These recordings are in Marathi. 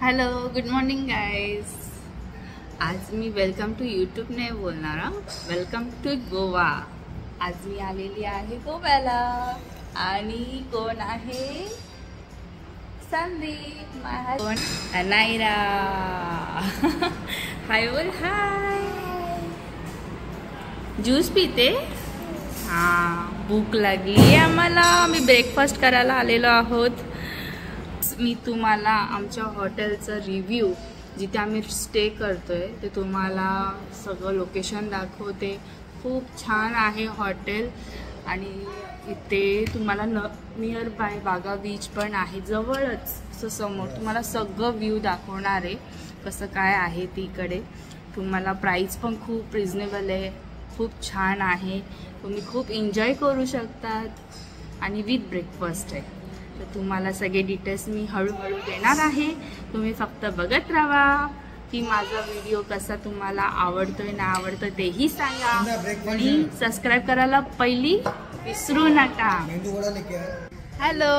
Hello good morning guys. आज मी वेलकम टू यूट्यूब नाही बोलणार, वेलकम टू गोवा. आज मी आलेली आहे गोव्याला आणि कोण आहे? संदीप कोण? नायरा. हाय बोल. हाय. ज्यूस पिते? हां, भूक लागली आहे आम्हाला. आम्ही ब्रेकफास्ट करायला आलेलो आहोत. मी तुम्हाला आमच्या हॉटेलचं रिव्ह्यू, जिथे आम्ही स्टे करतोय ते तुम्हाला सगळं लोकेशन दाखवते. खूप छान आहे हॉटेल आणि इथे तुम्हाला नियर बाय बागा बीच पण आहे जवळच. असं समोर तुम्हाला सगळं व्ह्यू दाखवणार आहे कसं काय आहे तिकडे. तुम्हाला प्राईस पण खूप रिजनेबल आहे, खूप छान आहे. तुम्ही खूप एन्जॉय करू शकतात आणि विथ ब्रेकफास्ट आहे. तर तुम्हाला सगळे डिटेल्स मी हळूहळू देणार आहे. तुम्ही फक्त बघत राहा की माझा व्हिडिओ कसा तुम्हाला आवडतोय ना आवडतं तेही सांगा आणि सबस्क्राईब करायला पहिली विसरू नका. हॅलो,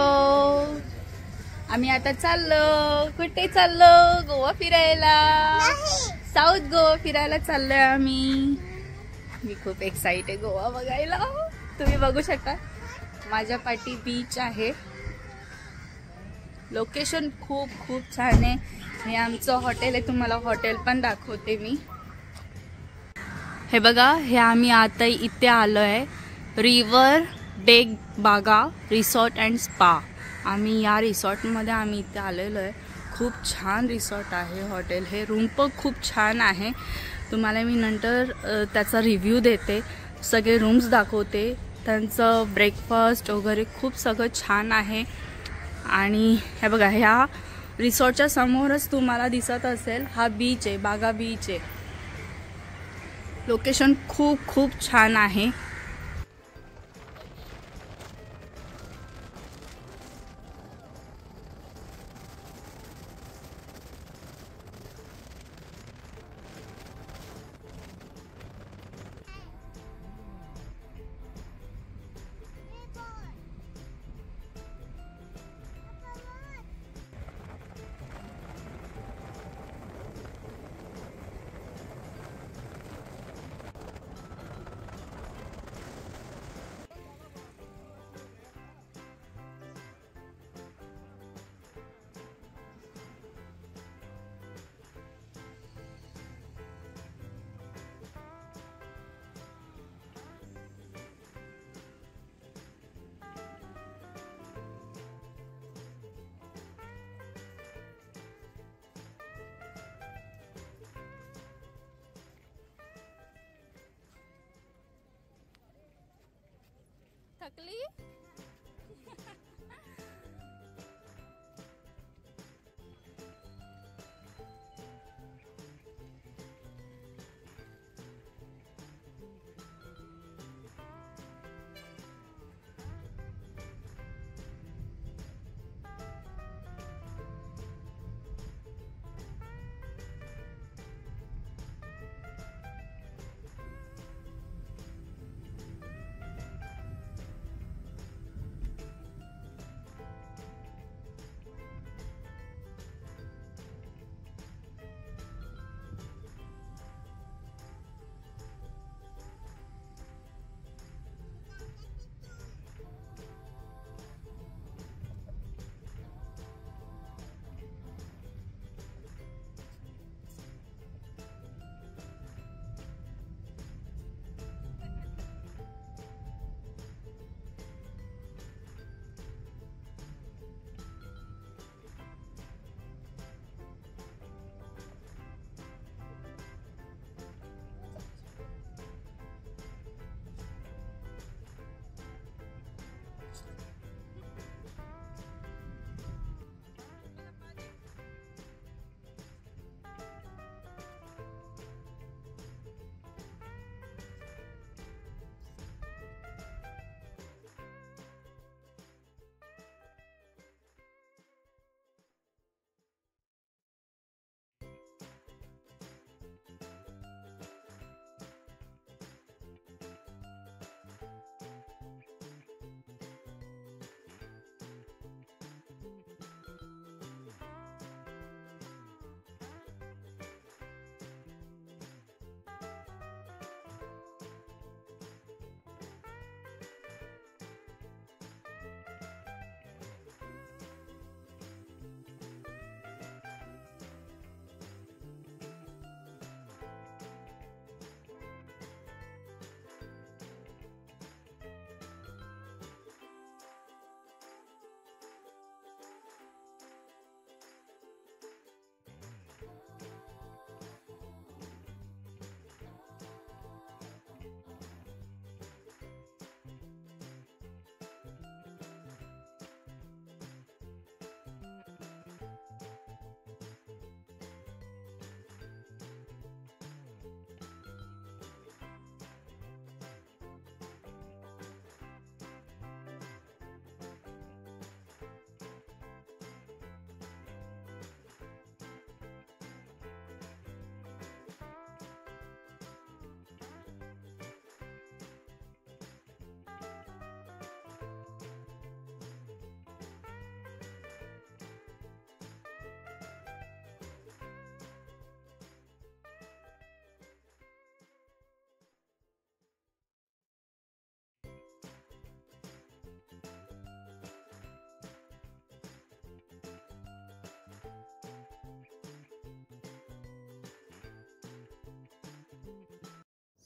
आम्ही आता चाललो. कुठे चाललो? गोवा फिरायला. साऊथ गोवा फिरायला चाललोय आम्ही. मी खूप एक्साइटेड आहे गोवा बघायला. तुम्ही बघू शकता माझ्या पाठी बीच आहे. लोकेशन खूप खूप छान आहे. हे आमचं हॉटेल आहे, तुम्हाला हॉटेल पण दाखवते मी. हे बघा, हे आम्ही आता इथे आलो आहे रिव्हर डेक बागा रिसॉर्ट अँड स्पा. आम्ही या रिसॉर्टमध्ये आम्ही इथे आलेलो आहे. खूप छान रिसॉर्ट आहे हॉटेल. हे रूम पण खूप छान आहे. तुम्हाला मी नंतर त्याचा रिव्ह्यू देते, सगळे रूम्स दाखवते. त्यांचं ब्रेकफास्ट वगैरे खूप सगळं छान आहे. आणि हे बघा, ह्या रिसॉर्टच्या समोरच तुम्हाला दिसत असेल हा बीच आहे, बागा बीच आहे. लोकेशन खूप खूप छान आहे. थकली?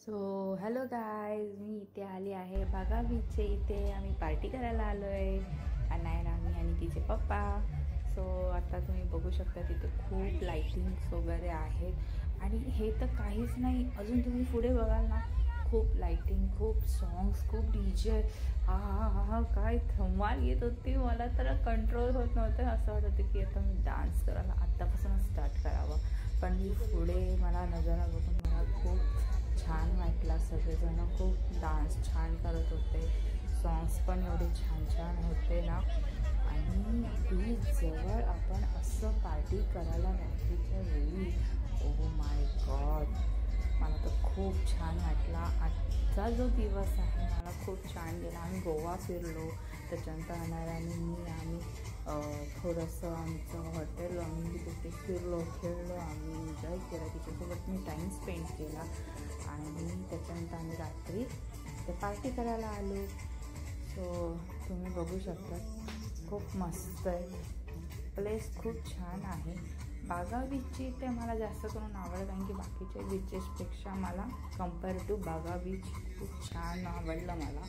सो हॅलो गाईज, मी इथे आली आहे बागा बीचचे. इथे आम्ही पार्टी करायला आलो आहे, अनायरा, मी आणि तिचे पप्पा. सो आता तुम्ही बघू शकता तिथे खूप लाईटिंग्स वगैरे आहेत. आणि हे तर काहीच नाही, अजून तुम्ही पुढे बघाल ना, खूप लाईटिंग, खूप सॉंग्स, खूप DJ. हा हा हा हा, काय धमाल येत होती. मला तर कंट्रोल होत नव्हतं. असं वाटत होतं की आता मी डान्स करायला आत्तापासूनच स्टार्ट करावा. पण मी पुढे मला नजारा बघून मला खूप छान वाटला. सगळेजण खूप डान्स छान करत होते, सॉंग्स पण एवढे छान छान होते ना. आणि बीचजवळ आपण असं पार्टी करायला रात्रीच्या वेळी, ओह माय गॉड, मला तर खूप छान वाटला. आजचा जो दिवस आहे मला खूप छान गेला. आम्ही गोवा फिरलो, त्याच्यानंतर अनायराने मी आम्ही थोडंसं आमचं हॉटेल आम्ही तिथे फिरलो, खेळलो, आम्ही एन्जॉय केला. तिच्यासोबत मी टाईम स्पेंड केला. आणि त्याच्यानंतर आम्ही रात्री ते पार्टी करायला आलो. सो तुम्ही बघू शकता, खूप मस्त आहे प्लेस, खूप छान आहे. बागा बीचची ते मला जास्त करून आवडलं, कारण की बाकीच्या बीचेसपेक्षा मला कम्पेअर टू बागा बीच खूप छान आवडलं मला.